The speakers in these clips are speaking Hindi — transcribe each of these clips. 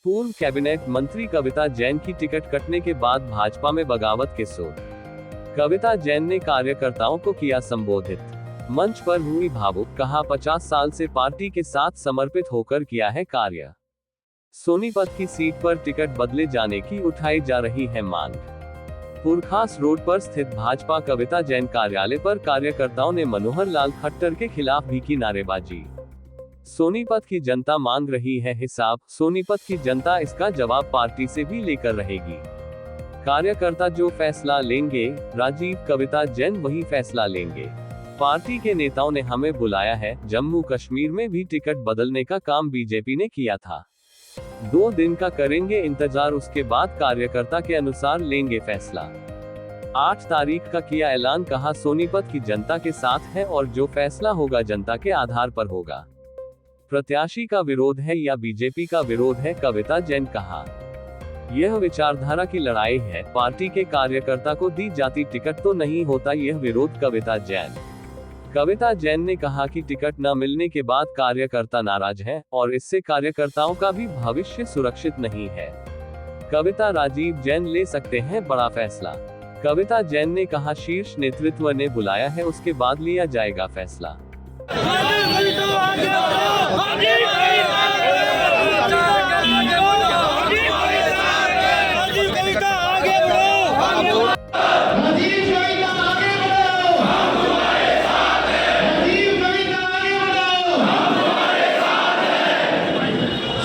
पूर्व कैबिनेट मंत्री कविता जैन की टिकट कटने के बाद भाजपा में बगावत के शोर। कविता जैन ने कार्यकर्ताओं को किया संबोधित। मंच पर हुई भावुक, कहा 50 साल से पार्टी के साथ समर्पित होकर किया है कार्य। सोनीपत की सीट पर टिकट बदले जाने की उठाई जा रही है मांग। पुरखास रोड पर स्थित भाजपा कविता जैन कार्यालय पर कार्यकर्ताओं ने मनोहर लाल खट्टर के खिलाफ भी की नारेबाजी। सोनीपत की जनता मांग रही है हिसाब, सोनीपत की जनता इसका जवाब पार्टी से भी लेकर रहेगी। कार्यकर्ता जो फैसला लेंगे, राजीव कविता जैन वही फैसला लेंगे। पार्टी के नेताओं ने हमें बुलाया है। जम्मू कश्मीर में भी टिकट बदलने का काम बीजेपी ने किया था। 2 दिन का करेंगे इंतजार, उसके बाद कार्यकर्ता के अनुसार लेंगे फैसला। 8 तारीख का किया ऐलान, कहा सोनीपत की जनता के साथ है और जो फैसला होगा जनता के आधार पर होगा। प्रत्याशी का विरोध है या बीजेपी का विरोध है, कविता जैन कहा। यह विचारधारा की लड़ाई है, पार्टी के कार्यकर्ता को दी जाती टिकट तो नहीं होता यह विरोध, कविता जैन। कविता जैन ने कहा कि टिकट न मिलने के बाद कार्यकर्ता नाराज हैं और इससे कार्यकर्ताओं का भी भविष्य सुरक्षित नहीं है। कविता राजीव जैन ले सकते हैं बड़ा फैसला। कविता जैन ने कहा शीर्ष नेतृत्व ने बुलाया है, उसके बाद लिया जाएगा फैसला।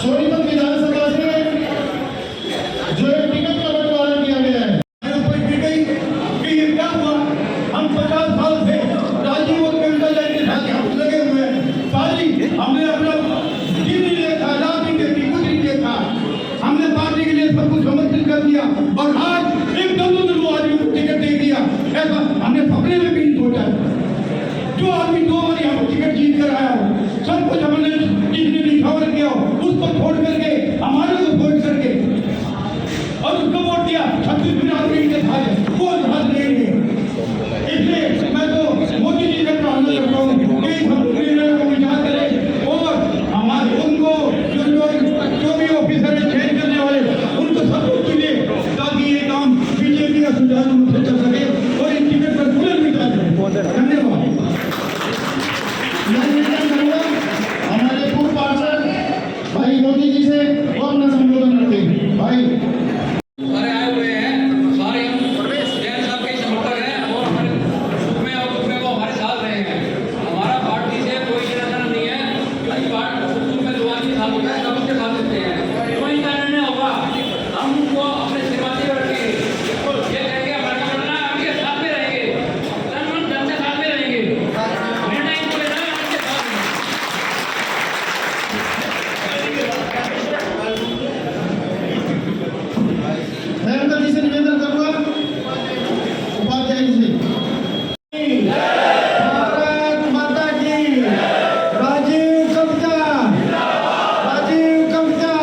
सोनीपत विधानसभा से जो टिकट का बंटवारा किया गया है, कि ये क्या हुआ? हम 50 साल से राजीव और कविता जैन के साथ हम लगे हुए हैं। सारी हमने अपना दिन नहीं देखा, रात नहीं देखी, कुछ नहीं देखा। हमने पार्टी के लिए सब कुछ समर्पित कर दिया और आज एकदम वो आदमी को टिकट दे दिया। ऐसा हमने सपने में भी नहीं सोचा। जो आदमी 2 बार यहाँ टिकट जीत कर आया हो, सब कुछ हमने जिसने निछावर किया हो उसको छोड़ करके, हमारे को छोड़ करके और उसको वोट दिया। 36 आदमी के साथ वो हाथ लेंगे। इसलिए मैं तो मोदी जी से प्रार्थना करता हूँ कि सब निर्णय को विचार करें और हमारे उनको जो भी ऑफिसर है चेंज करने वाले उनको सब कुछ मिले, ताकि ये काम बीजेपी का सुचारू रूप से चल सके और इन टिकट पर तुरंत मिटा जाए। धन्यवाद। हमारे पूर्व पार्षद भाई मोदी जी से वो अपना संबोधन करते हैं। भाई आए हुए हैं, सारे हम जैन साहब के समर्थक हैं और हमारे सुख में और दुख में वो हमारे साथ रहे हैं। हमारा पार्टी से कोई लेना नहीं है, क्योंकि सुख में 2 आदमी साथ होता है, सब उसके साथ देते हैं। कोई का निर्णय होगा, हम उनको अपने सिरमाते में रखेंगे। ये कहेंगे हमारा करना है, आपके साथ में रहेंगे, तन से साथ में रहेंगे। निर्णय इनको लेना है, आपके साथ में। मैं अंदर जी से निवेदन करूंगा, उपाध्याय जी से। भारत माता की। राजीव कविता, राजीव कविता,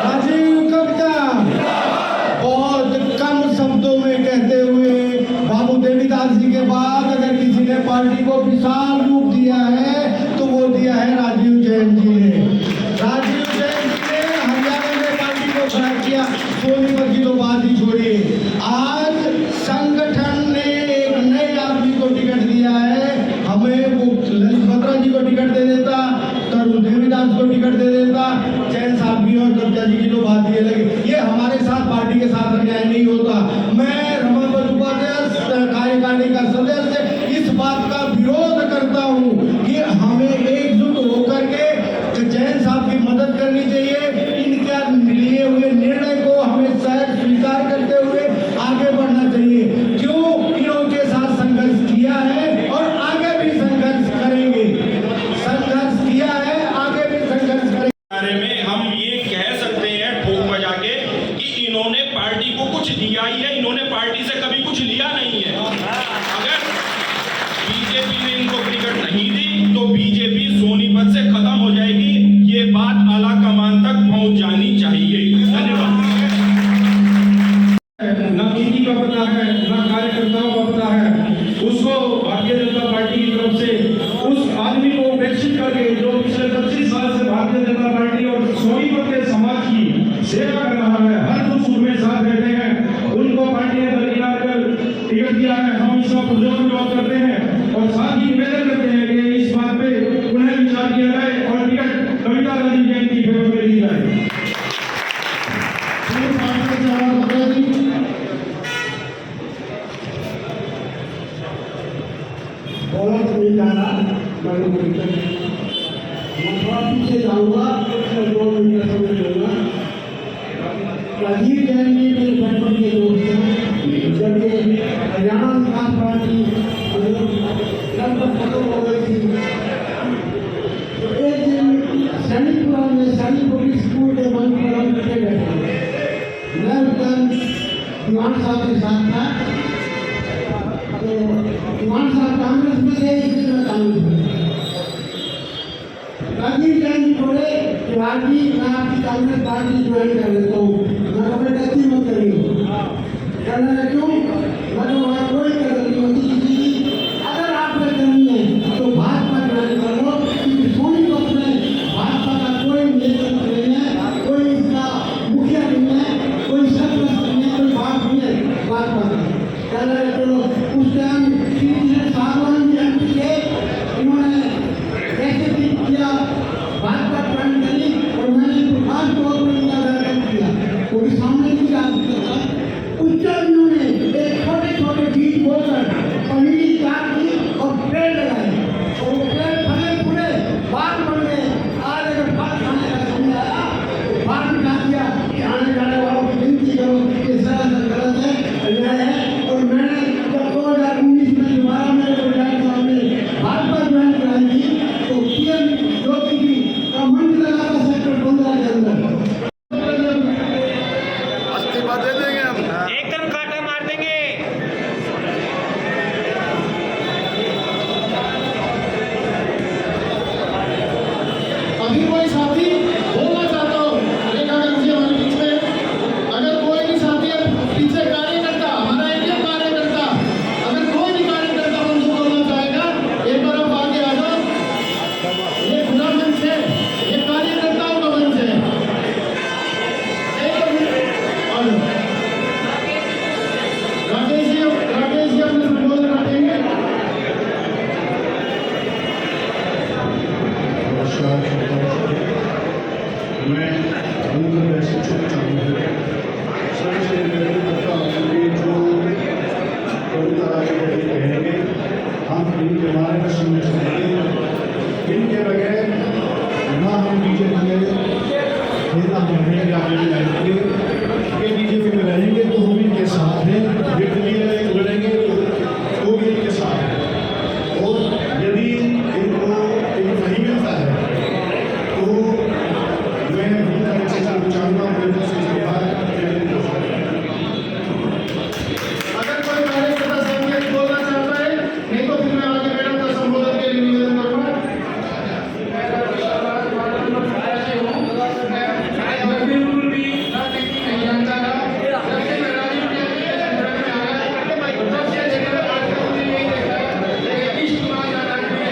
राजीव कविता। बहुत कम शब्दों में कहते हुए बाबू देवीदास जी के बाद अगर किसी ने पार्टी को विशाल रूप दिया है तो वो दिया है राजीव जैन जी ने। राजीव जैन जी ने हरियाणा में पार्टी को खड़ा किया। सोनीपत की तो बात ही छोड़िए, आज संगठन ने एक नए आदमी को टिकट दिया है। हमें वो ललित बत्रा जी को टिकट दे देता, तरुण देवीदास को टिकट दे देता, जैन साहब भी और कविता जी की तो बात ही अलग है। ये हमारे साथ पार्टी के साथ अन्याय नहीं होता। मैं रमापत उपाध्याय कार्यकारिणी का सदस्य इस बात का विरोध करता हूँ कि हमें एकजुट होकर के जैन साहब की मदद करनी चाहिए। इनका लिए हुए निर्णय को हमें सहज स्वीकार करते हुए आगे बढ़ना चाहिए। क्यों? इनके साथ संघर्ष किया है और आगे भी संघर्ष करेंगे। संघर्ष किया है, आगे भी संघर्ष करेंगे। बारे में हम ये कह सकते हैं ठोक बजा के कि इन्होंने पार्टी को कुछ दिया ही है, इन्होंने पार्टी से कभी कुछ लिया नहीं है। अगर बीजेपी ने इनको टिकट नहीं दी तो बीजेपी सोनीपत से खत्म हो जाएगी। ये बात आला कमान तक पहुंच जानी चाहिए। धन्यवाद। ना नीति का पता है, ना कार्यकर्ताओं का पता है। उसको भारतीय जनता पार्टी की तरफ से उस आदमी को उपेक्षित करके जो पिछले 25 साल से भारतीय जनता पार्टी और सोनीपत के समाज की चाहूँगा, उससे 2 मिनट का समय लूँगा। राजीव जैन जी मेरे बचपन के दोस्त हैं। जब ये हरियाणा विकास पार्टी लगभग खत्म हो गई थी, तो एक दिन सैनिकपुरा में सैनिक पब्लिक स्कूल के मंच पर हम बैठे बैठे, मैं उस टाइम दीवान साहब के साथ था। तो दीवान साहब कांग्रेस में थे, इसलिए मैं कांग्रेस में। राजीव जैन जी बोले कि राजी मैं आपकी कांग्रेस पार्टी ज्वाइन कर लेता हूँ। मैं कभी गलती मत करिए। कहने लगे क्यों? मैं वहाँ कोई गलती नहीं होती किसी की। अगर आपने करनी है तो भाजपा ज्वाइन कर लो, क्योंकि सोनीपत में भाजपा का कोई नेतृत्व नहीं है, कोई इसका मुखिया नहीं है, कोई सरपंच नहीं है, कोई बात नहीं है भाजपा का। कहने लगे चलो। उस टाइम सागवान जी एमपी थे, इन्होंने कैसे ठीक किया, भाजपा ज्वाइन करी और मैंने खास तौर पर इनका वेलकम किया। कोई सामने की बात करता उस टाइम इन्होंने एक छोटे छोटे बीज बोकर पनीरी काट दी और पेड़ लगाए, और वो पेड़ फले फूले बाग बन गए। आज अगर बात खाने का समय आया तो बाग उठा दिया कि आने जाने वालों की गिनती करो, ये सरासर गलत है, अन्याय है। और मैंने जब 2019 में दोबारा मेरे पंचायत सामने भाजपा ज्वाइन कराई थी, तो पीएम योगी जी का मंच लगा था सेक्टर 15 के अंदर। इस्तीफा दे देंगे हम। एकदम काटा मार देंगे। अभी कोई साथी बोलना चाहता हो, रेखा गांधी जी हमारे बीच में। अगर कोई भी साथी पीछे कार्यकर्ता, हमारा इंडियन कार्यकर्ता, अगर कोई भी कार्यकर्ता हमसे बोलना चाहेगा, एक बार आप आगे आ जाओ। ये खुला मंच है, ये कार्यकर्ताओं का मंच है। राकेश जी अपने संबोधन रखेंगे। मैं अंदर ऐसे चुप चाहूँगा सबसे मेरे पता कि जो कविता आगे कहेंगे हम इनके मार्गदर्शन में चलेंगे। इनके बगैर ना हम बीजेपी में ना हम रहेंगे, आगे भी रहेंगे। ये बीजेपी में रहेंगे तो हम इनके साथ हैं, ये लड़ेंगे तो भी इनके साथ हैं। और यदि इनको नहीं मिलता है तो मैं चाहूँगा अगर कोई कार्यकर्ता सामने बोलना चाहता है, नहीं तो फिर मैं आगे मैडम का संबोधन के लिए निवेदन करूँगा। मैं बिल्कुल भी राजनीति नहीं जानता था। जब से मैं राजनीति में आया, तब से लेकर आज तक मुझे यही देखा है कि इस चुनाव का राजनीति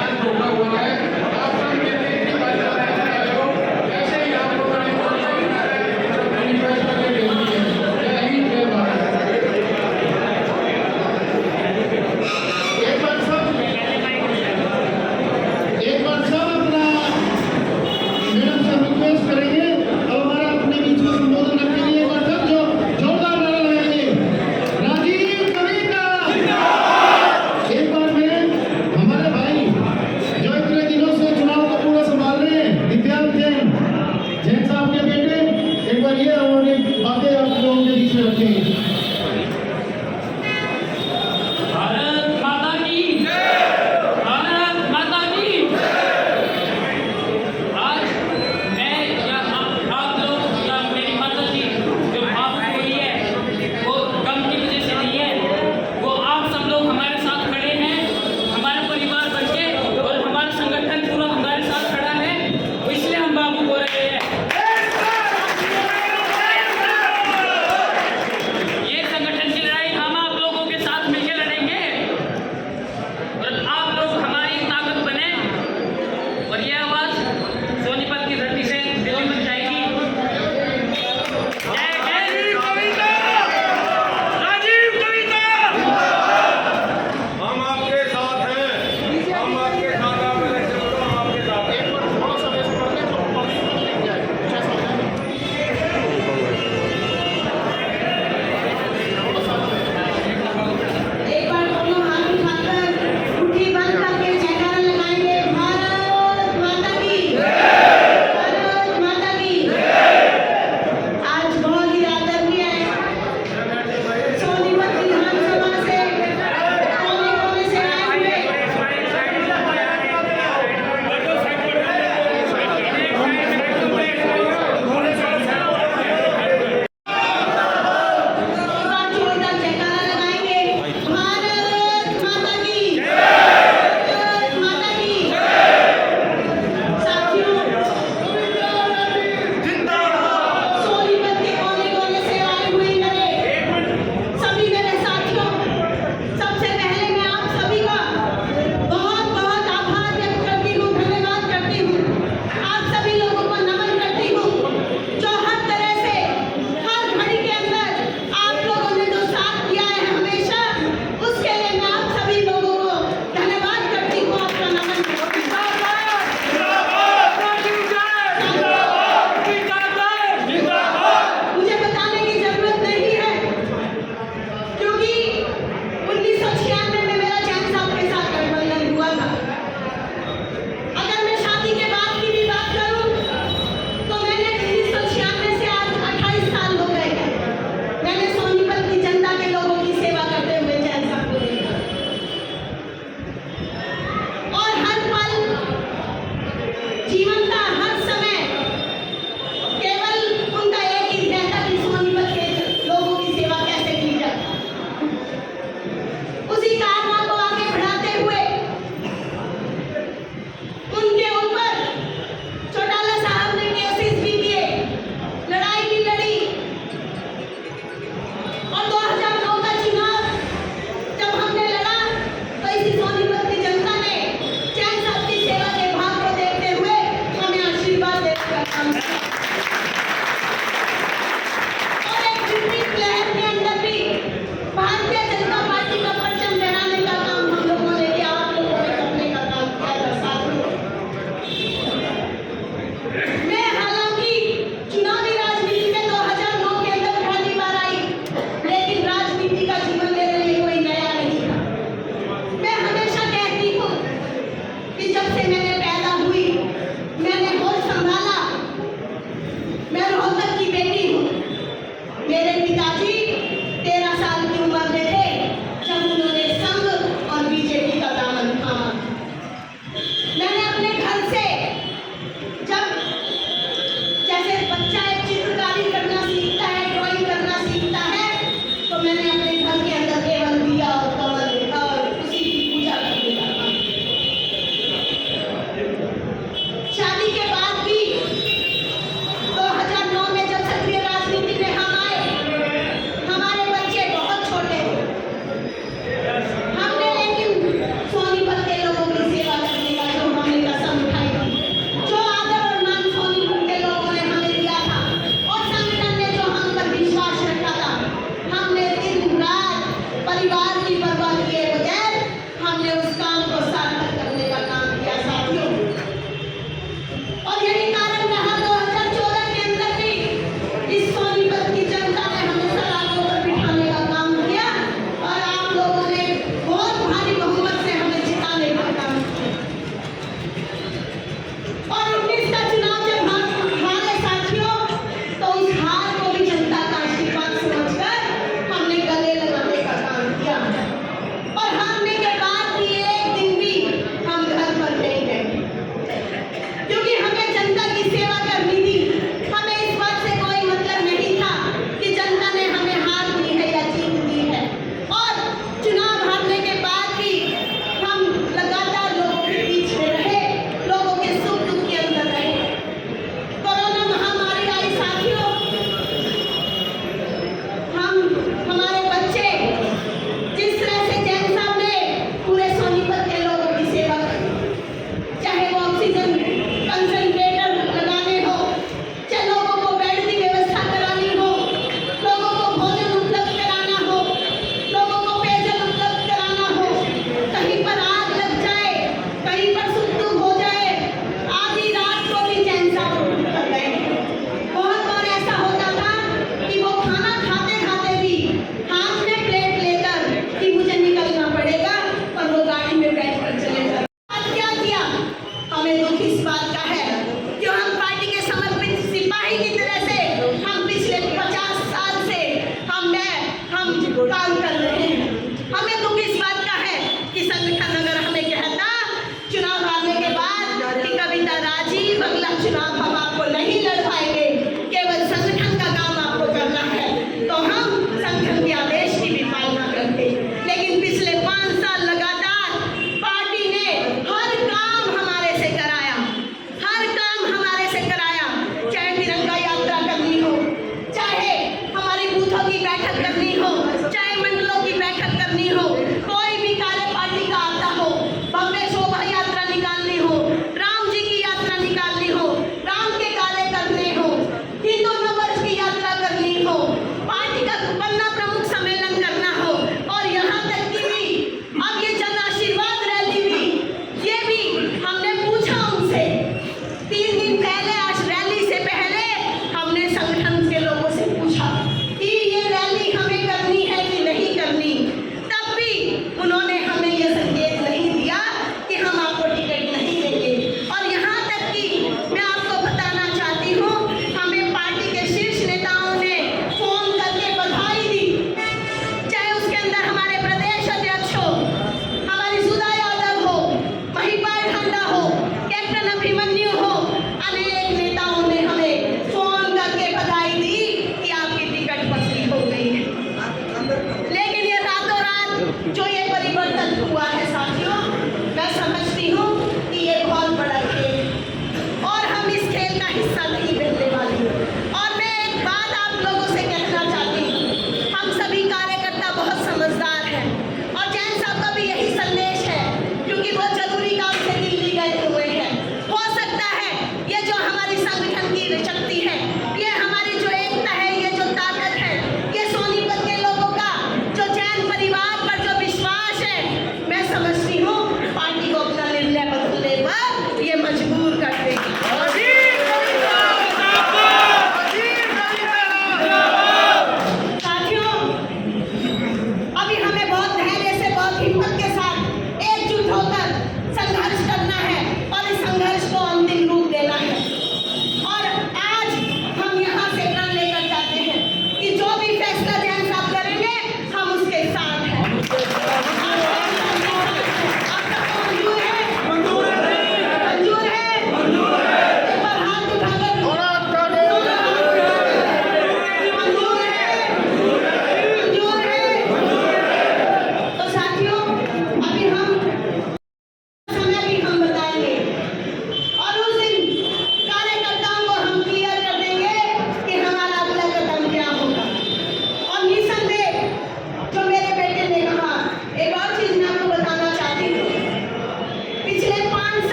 आज धोखा हुआ है। आप सब मिलकर इतनी बात कर रहे हो, ऐसे ही आप लोगों ने मैनिफेस्टो में भेज दिया है। जय हिंद, जय भारत। एक बार सब अपना मैडम से रिक्वेस्ट करेंगे और हमारा अपने बीच में संबोधन रखेंगे। एक बार सब जो जोरदार नारा लगाएंगे, राजीव कविता। एक बार में हमारे भाई जो इतने दिनों से चुनाव को पूरा संभाल रहे हैं, दिव्यांग जैन साहब के बेटे, एक बार ये और एक बातें आप लोगों के बीच में रखेंगे।